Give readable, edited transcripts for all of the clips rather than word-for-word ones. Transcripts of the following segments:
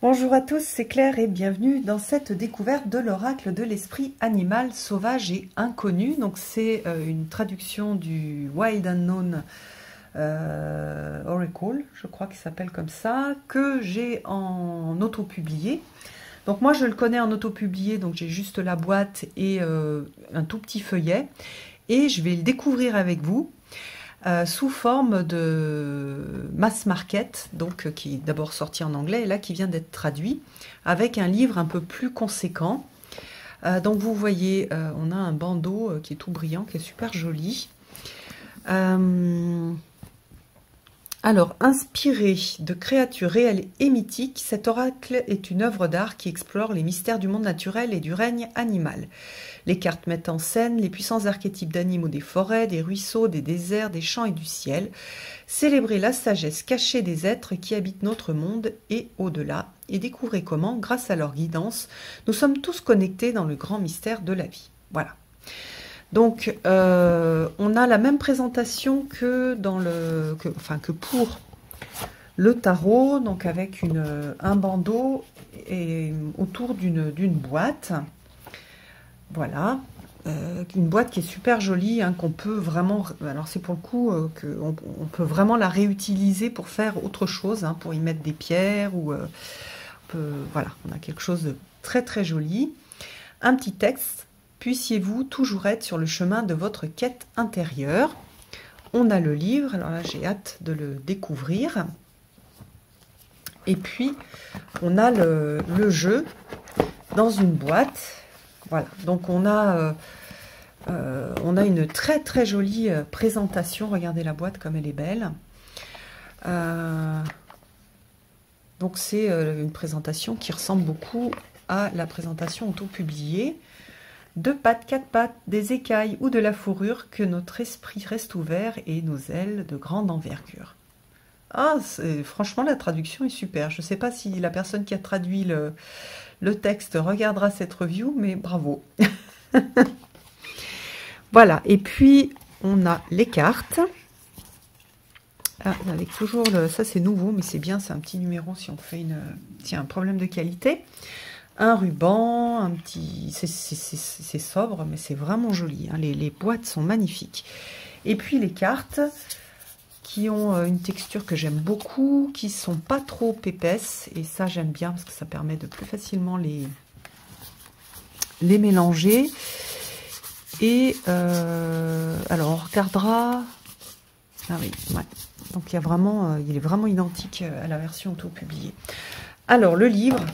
Bonjour à tous, c'est Claire et bienvenue dans cette découverte de l'oracle de l'esprit animal sauvage et inconnu. Donc c'est une traduction du Wild Unknown Oracle, je crois qu'il s'appelle comme ça, que j'ai en auto-publié. Donc moi je le connais en auto-publié, donc j'ai juste la boîte et un tout petit feuillet. Et je vais le découvrir avec vous. Sous forme de mass market, donc qui est d'abord sorti en anglais et là qui vient d'être traduit, avec un livre un peu plus conséquent. Donc vous voyez, on a un bandeau qui est tout brillant, qui est super joli. Alors, inspiré de créatures réelles et mythiques, cet oracle est une œuvre d'art qui explore les mystères du monde naturel et du règne animal. Les cartes mettent en scène les puissants archétypes d'animaux des forêts, des ruisseaux, des déserts, des champs et du ciel. Célébrez la sagesse cachée des êtres qui habitent notre monde et au-delà, et découvrez comment, grâce à leur guidance, nous sommes tous connectés dans le grand mystère de la vie. Voilà. Donc, on a la même présentation que pour le tarot, donc avec un bandeau et autour d'une boîte. Voilà, une boîte qui est super jolie, hein, qu'on peut vraiment. Alors c'est pour le coup qu'on peut vraiment la réutiliser pour faire autre chose, hein, pour y mettre des pierres ou voilà, on a quelque chose de très très joli. Un petit texte. Puissiez-vous toujours être sur le chemin de votre quête intérieure. On a le livre, alors là j'ai hâte de le découvrir. Et puis on a le jeu dans une boîte. Voilà, donc on a une très très jolie présentation. Regardez la boîte comme elle est belle. Donc c'est une présentation qui ressemble beaucoup à la présentation auto-publiée. 2 pattes, 4 pattes, des écailles ou de la fourrure, que notre esprit reste ouvert et nos ailes de grande envergure. Ah, franchement, la traduction est super. Je ne sais pas si la personne qui a traduit le texte regardera cette review, mais bravo. Voilà, et puis on a les cartes. Ah, avec toujours ça c'est nouveau, mais c'est bien, c'est un petit numéro si on fait s'il y a un problème de qualité. Un ruban, un petit... C'est sobre, mais c'est vraiment joli. Hein. Les boîtes sont magnifiques. Et puis les cartes qui ont une texture que j'aime beaucoup, qui sont pas trop épaisses. Et ça, j'aime bien parce que ça permet de plus facilement les mélanger. Et alors, on regardera... Ah oui, ouais. Donc, il est vraiment identique à la version auto-publiée. Alors, le livre...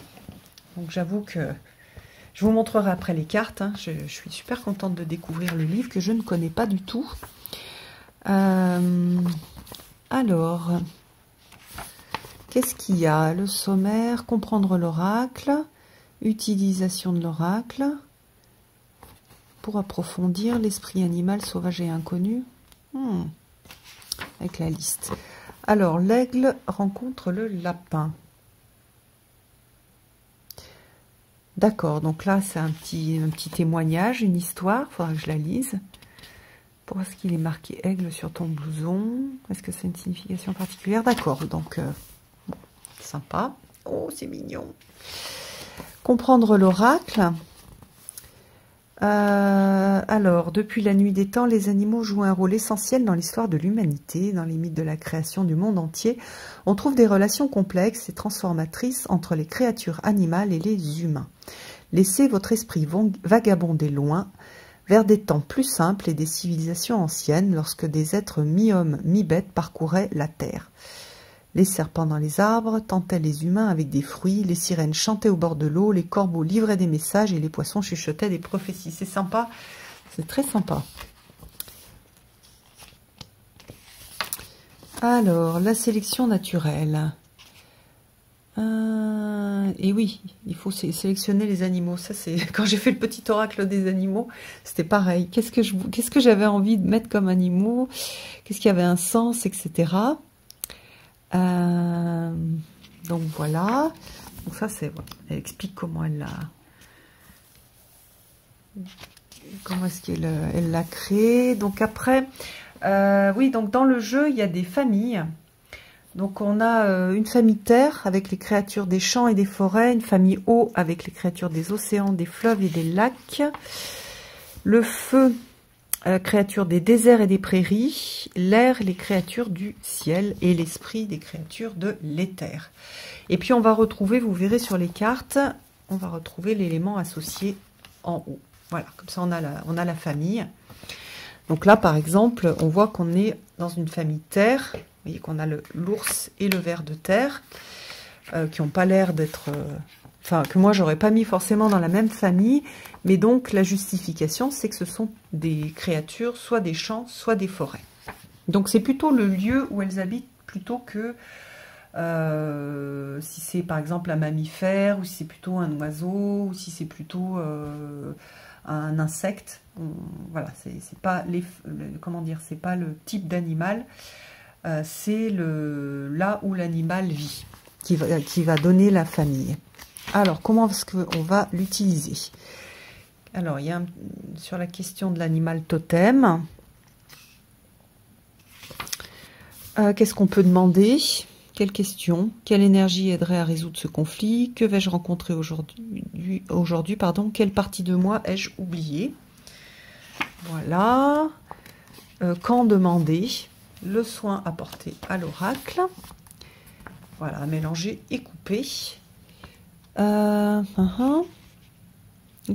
Donc j'avoue que je vous montrerai après les cartes. Hein. Je suis super contente de découvrir le livre que je ne connais pas du tout. Alors, qu'est-ce qu'il y a? Le sommaire, comprendre l'oracle, utilisation de l'oracle, pour approfondir l'esprit animal sauvage et inconnu. Avec la liste. Alors, l'aigle rencontre le lapin. D'accord, donc là, c'est un petit témoignage, une histoire. Il faudra que je la lise. Pourquoi est-ce qu'il est marqué aigle sur ton blouson? Est-ce que c'est une signification particulière? D'accord, donc, bon, sympa. Oh, c'est mignon. Comprendre l'oracle. Alors, depuis la nuit des temps, les animaux jouent un rôle essentiel dans l'histoire de l'humanité. Dans les mythes de la création du monde entier, on trouve des relations complexes et transformatrices entre les créatures animales et les humains. Laissez votre esprit vagabonder loin, vers des temps plus simples et des civilisations anciennes, lorsque des êtres mi-hommes, mi-bêtes parcouraient la terre. Les serpents dans les arbres tentaient les humains avec des fruits, les sirènes chantaient au bord de l'eau, les corbeaux livraient des messages et les poissons chuchotaient des prophéties. C'est sympa, c'est très sympa. Alors, la sélection naturelle. Et oui, il faut sélectionner les animaux. Ça, c'est quand j'ai fait le petit oracle des animaux, c'était pareil. Qu'est-ce que j'avais envie de mettre comme animaux? Qu'est-ce qui avait un sens, etc. Donc voilà. Donc ça, c'est... Elle explique comment elle l'a... Comment est-ce qu'elle l'a créé. Donc après... oui, donc dans le jeu, il y a des familles. Donc on a une famille terre avec les créatures des champs et des forêts, une famille eau avec les créatures des océans, des fleuves et des lacs, le feu, créatures des déserts et des prairies, l'air, les créatures du ciel et l'esprit des créatures de l'éther. Et puis on va retrouver, vous verrez sur les cartes, on va retrouver l'élément associé en haut. Voilà, comme ça on a la famille. Donc là par exemple, on voit qu'on est dans une famille terre. Vous voyez qu'on a l'ours et le ver de terre, qui n'ont pas l'air d'être... Enfin, que moi, j'aurais pas mis forcément dans la même famille. Mais donc, la justification, c'est que ce sont des créatures, soit des champs, soit des forêts. Donc, c'est plutôt le lieu où elles habitent, plutôt que si c'est, par exemple, un mammifère, ou si c'est plutôt un oiseau, ou si c'est plutôt un insecte. Voilà, c'est pas comment dire, c'est pas le type d'animal. C'est là où l'animal vit, qui va donner la famille. Alors, comment est-ce qu'on va l'utiliser? Alors, il y a sur la question de l'animal totem. Qu'est-ce qu'on peut demander? Quelle question? Quelle énergie aiderait à résoudre ce conflit? Que vais-je rencontrer aujourd'hui, pardon? Quelle partie de moi ai-je oublié? Voilà. Quand demander? Le soin apporté à l'oracle. Voilà, mélanger et couper.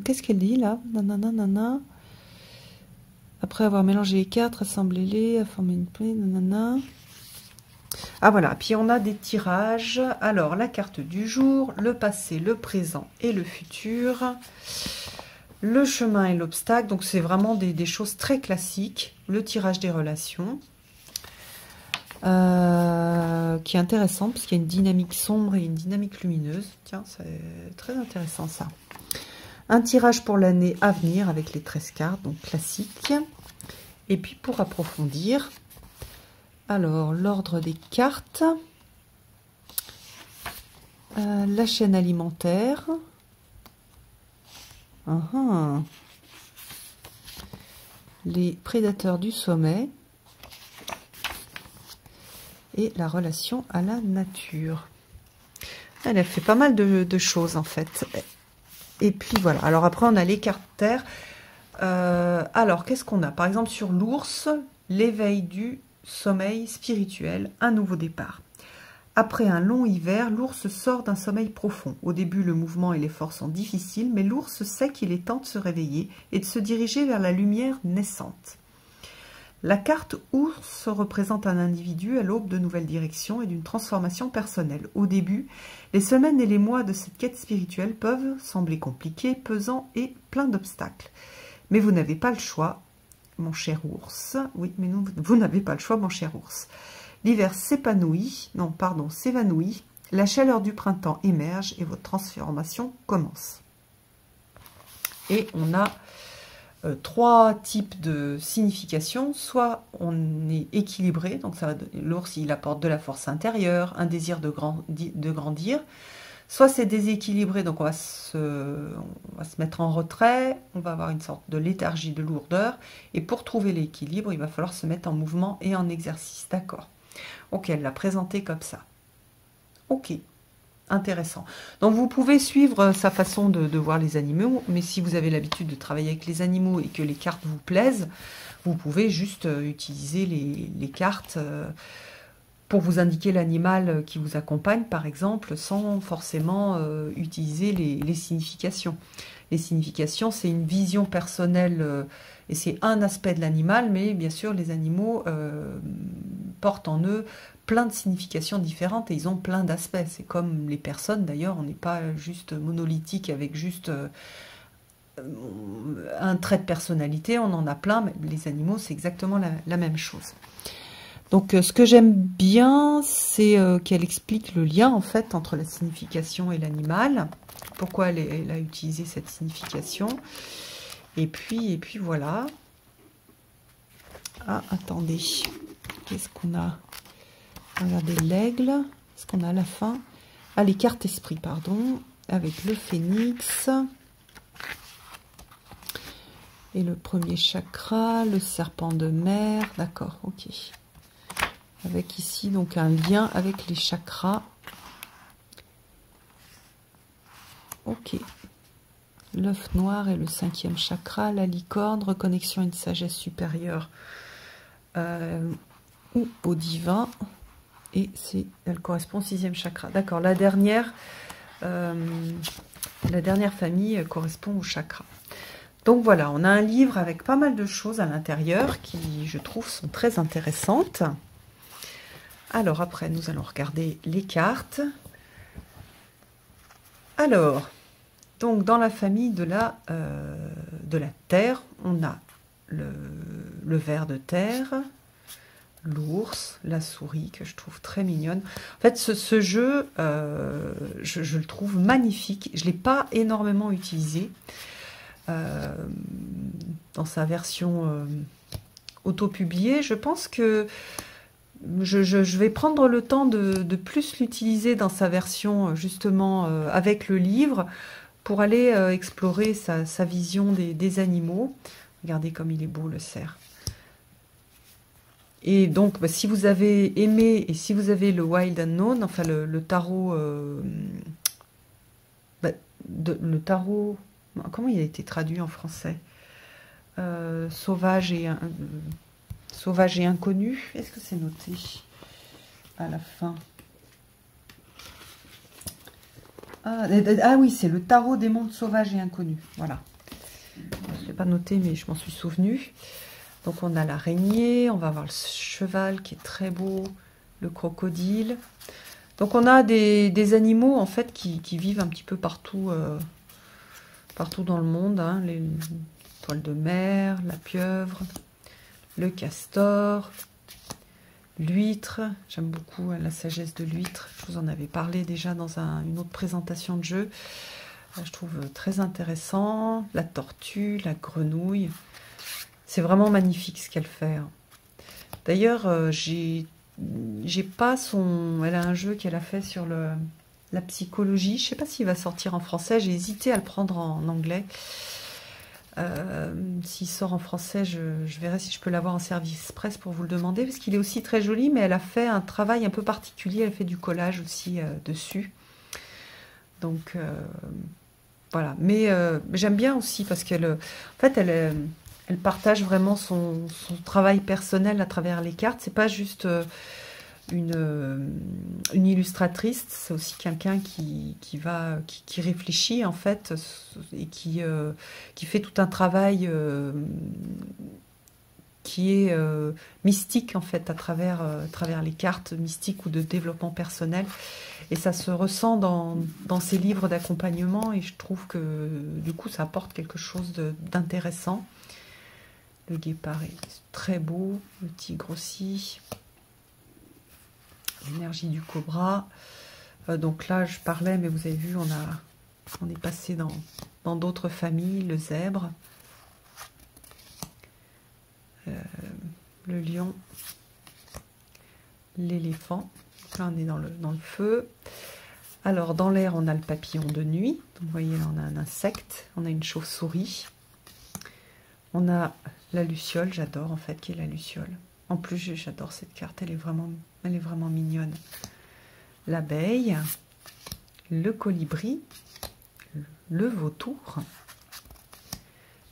Qu'est-ce qu'elle dit là? Nanana. Après avoir mélangé les cartes, rassemblez-les, à former une plaie, nanana. Ah voilà, puis on a des tirages. Alors, la carte du jour, le passé, le présent et le futur. Le chemin et l'obstacle. Donc, c'est vraiment des choses très classiques. Le tirage des relations. Qui est intéressant parce qu'il y a une dynamique sombre et une dynamique lumineuse. Tiens, c'est très intéressant ça. Un tirage pour l'année à venir avec les 13 cartes, donc classique. Et puis pour approfondir, alors l'ordre des cartes, la chaîne alimentaire, les prédateurs du sommet, et la relation à la nature. Elle a fait pas mal de choses en fait. Et puis voilà. Alors après on a les cartes terre. Alors qu'est-ce qu'on a? Par exemple sur l'ours, l'éveil du sommeil spirituel, un nouveau départ. Après un long hiver, l'ours sort d'un sommeil profond. Au début, le mouvement et l'effort sont difficiles, mais l'ours sait qu'il est temps de se réveiller et de se diriger vers la lumière naissante. La carte ours représente un individu à l'aube de nouvelles directions et d'une transformation personnelle. Au début, les semaines et les mois de cette quête spirituelle peuvent sembler compliqués, pesants et pleins d'obstacles. Mais vous n'avez pas le choix, mon cher ours. Oui, mais non, vous n'avez pas le choix, mon cher ours. L'hiver s'évanouit, la chaleur du printemps émerge et votre transformation commence. Et on a 3 types de significations. Soit on est équilibré, donc l'ours il apporte de la force intérieure, un désir de grandir. Soit c'est déséquilibré, donc on va se mettre en retrait, on va avoir une sorte de léthargie, de lourdeur. Et pour trouver l'équilibre, il va falloir se mettre en mouvement et en exercice. D'accord. Ok, elle l'a présenté comme ça. Ok. Intéressant. Donc vous pouvez suivre sa façon de voir les animaux, mais si vous avez l'habitude de travailler avec les animaux et que les cartes vous plaisent, vous pouvez juste utiliser les cartes pour vous indiquer l'animal qui vous accompagne, par exemple, sans forcément utiliser les significations. Les significations, c'est une vision personnelle et c'est un aspect de l'animal, mais bien sûr, les animaux portent en eux plein de significations différentes et ils ont plein d'aspects. C'est comme les personnes, d'ailleurs, on n'est pas juste monolithique avec juste un trait de personnalité, on en a plein, mais les animaux, c'est exactement la même chose. Donc, ce que j'aime bien, c'est qu'elle explique le lien, en fait, entre la signification et l'animal. Pourquoi elle a utilisé cette signification. Et puis voilà. Ah, attendez. Qu'est-ce qu'on a? Regardez l'aigle. Qu'est-ce qu'on a à la fin? Ah, les cartes esprit, pardon. Avec le phénix. Et le premier chakra, le serpent de mer. D'accord, ok. avec ici donc un lien avec les chakras. Ok. L'œuf noir et le 5e chakra, la licorne, reconnexion à une sagesse supérieure ou au divin. Et elle correspond au 6e chakra. D'accord, la dernière famille correspond au chakra. Donc voilà, on a un livre avec pas mal de choses à l'intérieur qui, je trouve, sont très intéressantes. Alors après, nous allons regarder les cartes. Alors, donc dans la famille de la terre, on a le ver de terre, l'ours, la souris, que je trouve très mignonne. En fait, ce jeu, je le trouve magnifique. Je ne l'ai pas énormément utilisé dans sa version auto-publiée. Je pense que je vais prendre le temps de plus l'utiliser dans sa version, justement, avec le livre, pour aller explorer sa vision des animaux. Regardez comme il est beau, le cerf. Et donc, bah, si vous avez aimé, et si vous avez le Wild Unknown, enfin le tarot... le tarot... Comment il a été traduit en français? Sauvage et inconnu. Est-ce que c'est noté à la fin? Ah oui, c'est le tarot des mondes sauvages et inconnus. Voilà. Je ne l'ai pas noté, mais je m'en suis souvenu. Donc on a l'araignée, on va avoir le cheval qui est très beau, le crocodile. Donc on a des animaux en fait qui vivent un petit peu partout, partout dans le monde. Hein. Les toiles de mer, la pieuvre, le castor, l'huître. J'aime beaucoup la sagesse de l'huître. Je vous en avais parlé déjà dans une autre présentation de jeu. Je trouve très intéressant. La tortue, la grenouille. C'est vraiment magnifique ce qu'elle fait. D'ailleurs, j'ai pas son... Elle a un jeu qu'elle a fait sur la psychologie. Je ne sais pas s'il va sortir en français. J'ai hésité à le prendre en anglais. S'il sort en français, je verrai si je peux l'avoir en service presse pour vous le demander, parce qu'il est aussi très joli, mais elle a fait un travail un peu particulier. Elle fait du collage aussi dessus. Donc, voilà. Mais j'aime bien aussi parce qu'elle... En fait, elle partage vraiment son travail personnel à travers les cartes. C'est pas juste une illustratrice, c'est aussi quelqu'un qui réfléchit en fait et qui fait tout un travail qui est mystique en fait à travers les cartes mystiques ou de développement personnel. Et ça se ressent dans ses livres d'accompagnement et je trouve que du coup ça apporte quelque chose d'intéressant. Le guépard est très beau, le tigre aussi. L'énergie du cobra. Donc là, je parlais, mais vous avez vu, on est passé dans d'autres familles. Le zèbre, le lion, l'éléphant. Là, on est dans le feu. Alors, dans l'air, on a le papillon de nuit. Donc, vous voyez, là, on a un insecte. On a une chauve-souris. On a la luciole, j'adore en fait, qui est la luciole. En plus, j'adore cette carte, elle est vraiment mignonne. L'abeille, le colibri, le vautour,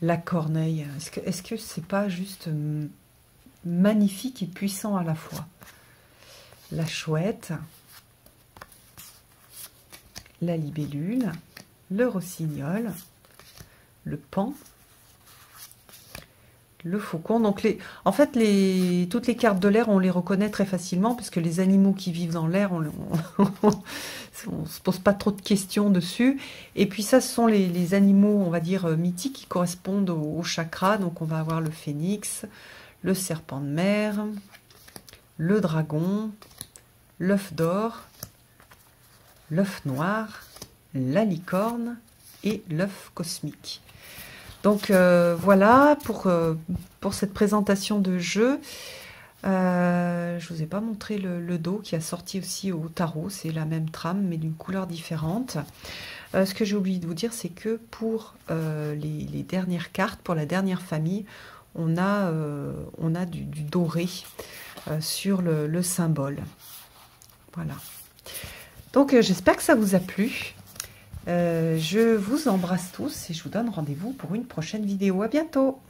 la corneille. Est-ce que c'est pas juste magnifique et puissant à la fois? La chouette, la libellule, le rossignol, le paon, le faucon. Donc en fait, toutes les cartes de l'air, on les reconnaît très facilement parce que les animaux qui vivent dans l'air, on ne se pose pas trop de questions dessus. Et puis ça, ce sont les animaux, on va dire, mythiques qui correspondent au chakra. Donc on va avoir le phénix, le serpent de mer, le dragon, l'œuf d'or, l'œuf noir, la licorne et l'œuf cosmique. Donc voilà pour cette présentation de jeu. Je ne vous ai pas montré le dos qui a sorti aussi au tarot. C'est la même trame mais d'une couleur différente. Ce que j'ai oublié de vous dire, c'est que pour les dernières cartes, pour la dernière famille, on a du doré. sur le symbole. Voilà. Donc, j'espère que ça vous a plu. Je vous embrasse tous et je vous donne rendez-vous pour une prochaine vidéo. À bientôt!